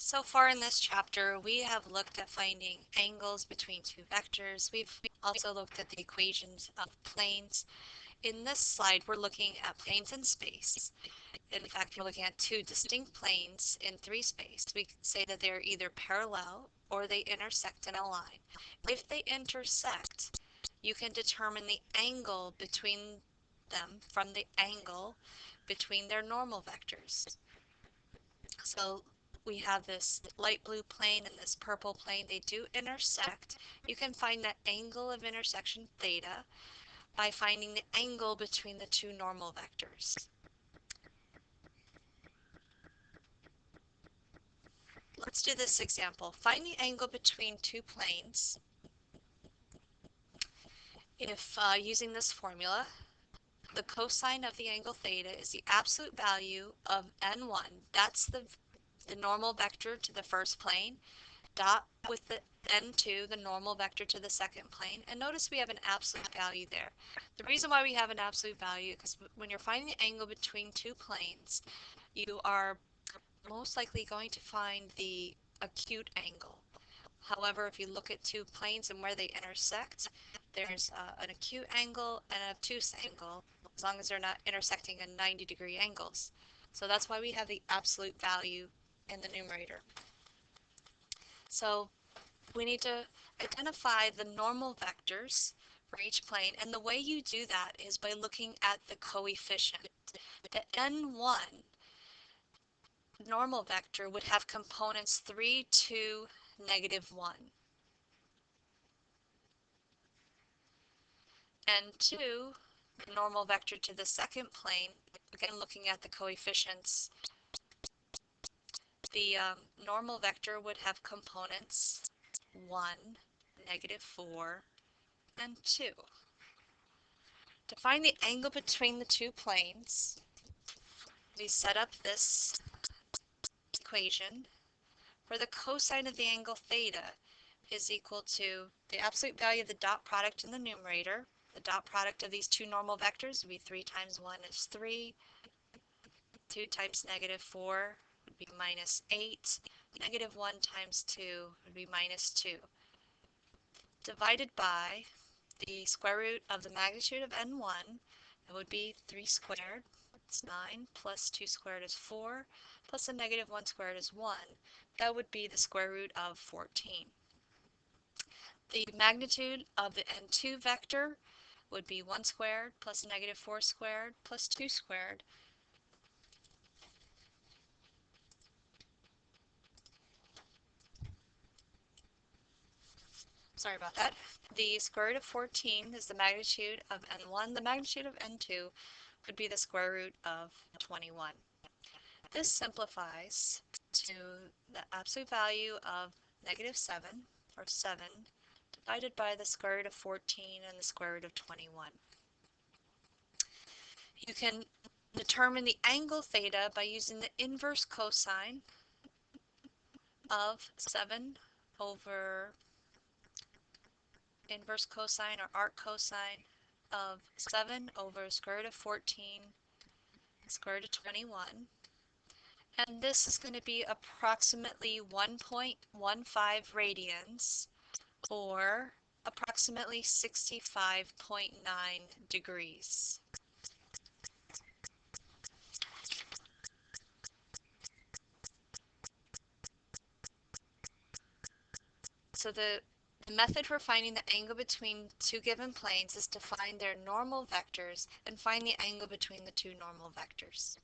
So far in this chapter, we have looked at finding angles between two vectors. We've also looked at the equations of planes. In this slide, we're looking at planes in space. In fact, we're looking at two distinct planes in 3 space. We can say that they're either parallel or they intersect in a line. If they intersect, you can determine the angle between them from the angle between their normal vectors. So we have this light blue plane and this purple plane. They do intersect. You can find the angle of intersection theta by finding the angle between the two normal vectors. Let's do this example. Find the angle between two planes. If using this formula, the cosine of the angle theta is the absolute value of n1. That's the normal vector to the first plane, dot with the n2, the normal vector to the second plane, and notice we have an absolute value there. The reason why we have an absolute value is because when you're finding the angle between two planes, you are most likely going to find the acute angle. However, if you look at two planes and where they intersect, there's an acute angle and an obtuse angle, as long as they're not intersecting at 90-degree angles. So that's why we have the absolute value in the numerator. So we need to identify the normal vectors for each plane, and the way you do that is by looking at the coefficient. The n1 normal vector would have components 3, 2, -1. N2, the normal vector to the second plane, again looking at the coefficients, the normal vector would have components 1, -4, and 2. To find the angle between the two planes, we set up this equation where the cosine of the angle theta is equal to the absolute value of the dot product in the numerator. The dot product of these two normal vectors would be 3 times 1 is 3. 2 times -4 would be -8. -1 times 2 would be -2. Divided by the square root of the magnitude of n1, that would be 3 squared. It's 9 plus 2 squared is 4 plus a -1 squared is 1. That would be the square root of 14. The magnitude of the n2 vector would be 1 squared plus a -4 squared plus 2 squared. Sorry about that. The square root of 14 is the magnitude of n1. The magnitude of n2 would be the square root of 21. This simplifies to the absolute value of -7, or 7, divided by the square root of 14 and the square root of 21. You can determine the angle theta by using the inverse cosine of 7 over inverse cosine or arc cosine of 7 over square root of 14 square root of 21. And this is going to be approximately 1.15 radians, or approximately 65.9 degrees. So the method for finding the angle between two given planes is to find their normal vectors and find the angle between the two normal vectors.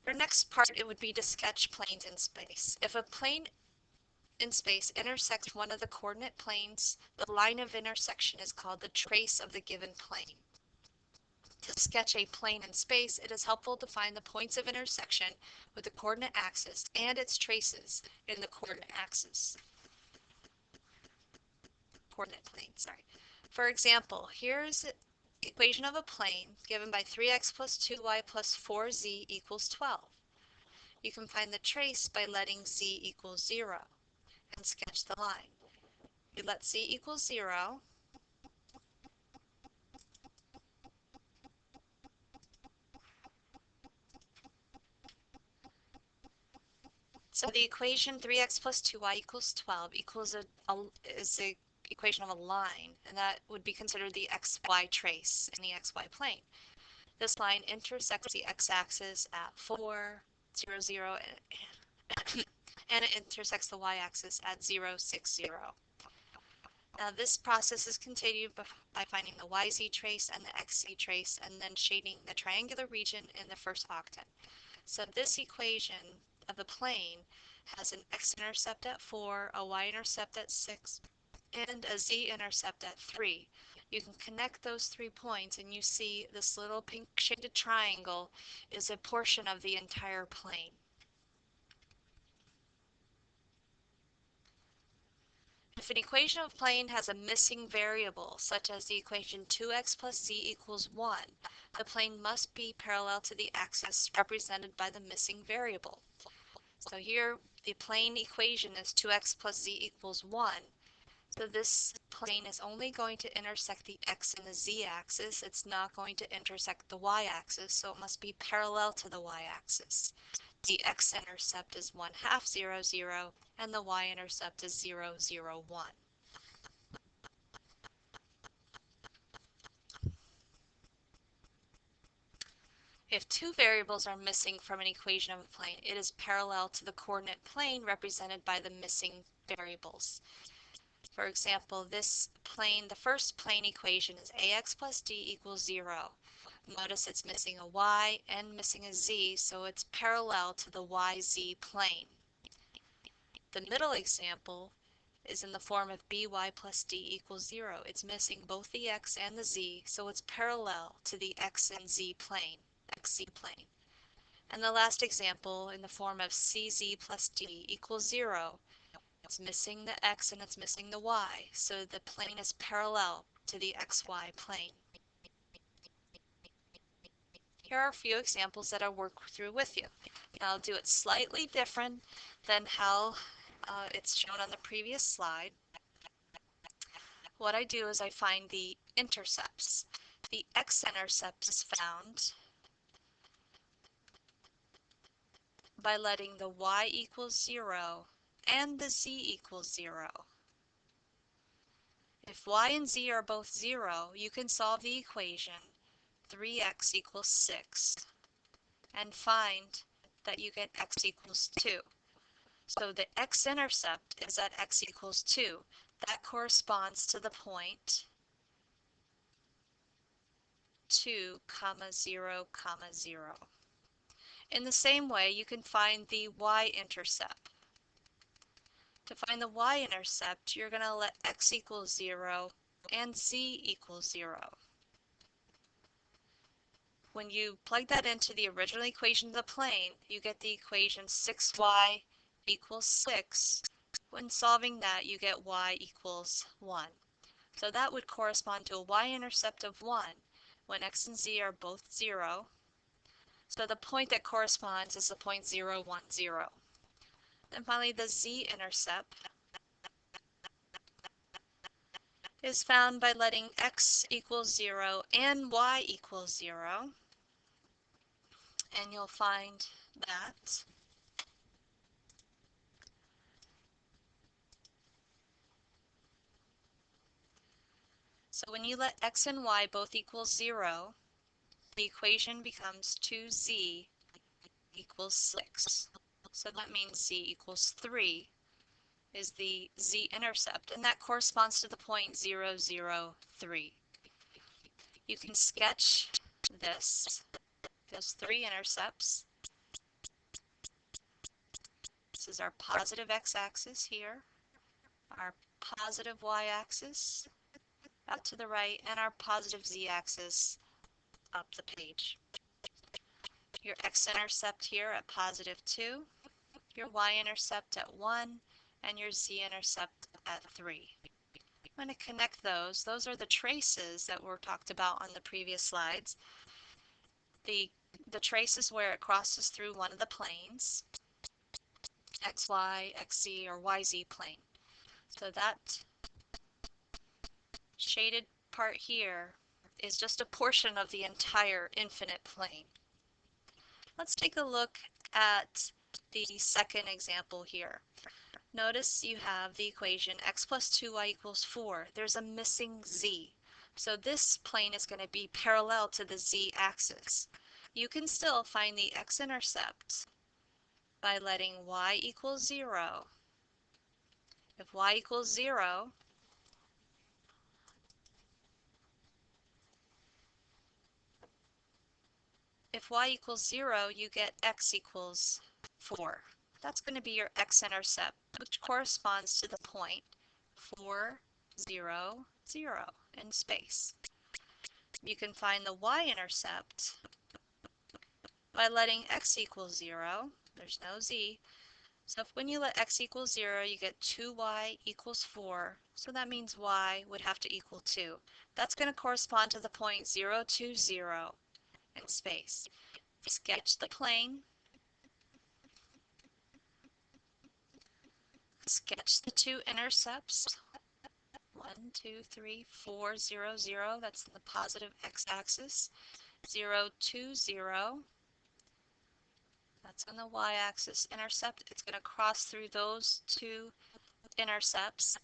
For next part, it would be to sketch planes in space. If a plane in space intersects one of the coordinate planes, the line of intersection is called the trace of the given plane. To sketch a plane in space, it is helpful to find the points of intersection with the coordinate axis and its traces in the coordinate axis. Coordinate plane, sorry. For example, here's the equation of a plane given by 3x plus 2y plus 4z equals 12. You can find the trace by letting z equal 0 and sketch the line. You let z equal 0, So the equation 3x plus 2y equals 12 is the equation of a line, and that would be considered the xy trace in the xy plane. This line intersects the x-axis at 4, 0, 0, and it intersects the y-axis at 0, 6, 0. Now this process is continued by finding the yz trace and the xz trace and then shading the triangular region in the first octant. So this equation of the plane has an x-intercept at 4, a y-intercept at 6, and a z-intercept at 3. You can connect those 3 points and you see this little pink shaded triangle is a portion of the entire plane. If an equation of plane has a missing variable, such as the equation 2x plus z equals 1, the plane must be parallel to the axis represented by the missing variable. So here the plane equation is 2x plus z equals 1. So this plane is only going to intersect the x and the z-axis. It's not going to intersect the y-axis, so it must be parallel to the y-axis. The x-intercept is 1/2, 0, 0, and the y-intercept is 0, 0, 1. If two variables are missing from an equation of a plane, it is parallel to the coordinate plane represented by the missing variables. For example, this plane, the first plane equation is ax plus d equals 0. Notice it's missing a y and missing a z, so it's parallel to the yz plane. The middle example is in the form of by plus d equals 0. It's missing both the x and the z, so it's parallel to the x and z plane, xz plane. And the last example in the form of cz plus d equals 0. It's missing the x and it's missing the y, so the plane is parallel to the xy plane. Here are a few examples that I'll work through with you. I'll do it slightly different than how it's shown on the previous slide. What I do is I find the intercepts. The x-intercept is found by letting the y equals 0 and the z equals 0. If y and z are both 0, you can solve the equation 3x equals 6 and find that you get x equals 2. So the x-intercept is at x equals 2. That corresponds to the point 2, 0, 0. In the same way, you can find the y-intercept. To find the y-intercept, you're going to let x equals 0 and z equals 0. When you plug that into the original equation of the plane, you get the equation 6y equals 6. When solving that, you get y equals 1. So that would correspond to a y-intercept of 1 when x and z are both 0. So the point that corresponds is the point 0, 1, 0. Then finally, the z-intercept is found by letting x equals 0 and y equals 0. And you'll find that so when you let x and y both equal 0, the equation becomes 2z equals 6. So that means z equals 3 is the z-intercept, and that corresponds to the point 0, 0, 3. You can sketch those 3 intercepts. This is our positive x-axis here, our positive y-axis out to the right, and our positive z-axis up the page. Your x-intercept here at positive 2, your y-intercept at 1, and your z-intercept at 3. I'm going to connect those. Those are the traces that were talked about on the previous slides. The trace is where it crosses through one of the planes, xy, xz, or yz plane. So that shaded part here is just a portion of the entire infinite plane. Let's take a look at the second example here. Notice you have the equation x plus 2y equals 4. There's a missing z. So this plane is going to be parallel to the z-axis. You can still find the x-intercept by letting y equal 0. If y equals 0, you get x equals 4. That's going to be your x-intercept, which corresponds to the point 4, 0, 0 in space. You can find the y-intercept by letting x equal 0. There's no z. So when you let x equal 0, you get 2y equals 4. So that means y would have to equal 2. That's going to correspond to the point 0, 2, 0 in space. Sketch the plane. Sketch the two intercepts. 1, 2, 3, 4, 0, 0. That's the positive x-axis. 0, 2, 0. That's on the y-axis. Intercept, it's going to cross through those two intercepts.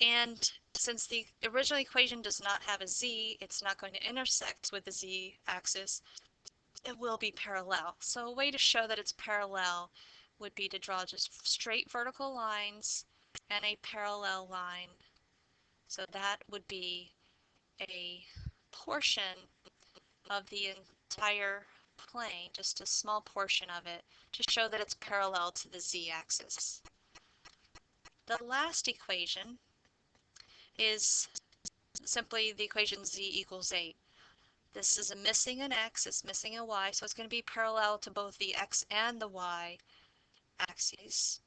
And since the original equation does not have a z, it's not going to intersect with the z-axis. It will be parallel. So a way to show that it's parallel would be to draw just straight vertical lines and a parallel line. So that would be a portion of the entire plane, just a small portion of it, to show that it's parallel to the z-axis. The last equation is simply the equation z equals 8. This is missing an x, it's missing a y, so it's going to be parallel to both the x and the y axes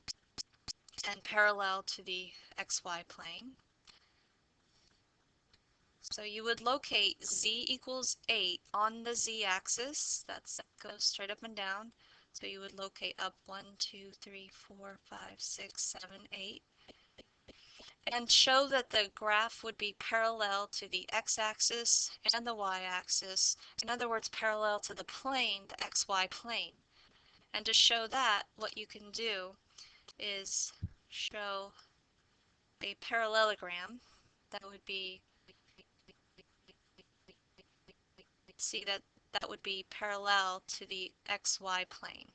and parallel to the xy plane. So you would locate z equals 8 on the z-axis. That goes straight up and down. So you would locate up 1, 2, 3, 4, 5, 6, 7, 8. And show that the graph would be parallel to the x-axis and the y-axis. In other words, parallel to the plane, the xy plane. And to show that, what you can do is show a parallelogram. That would be, see that that would be parallel to the xy plane.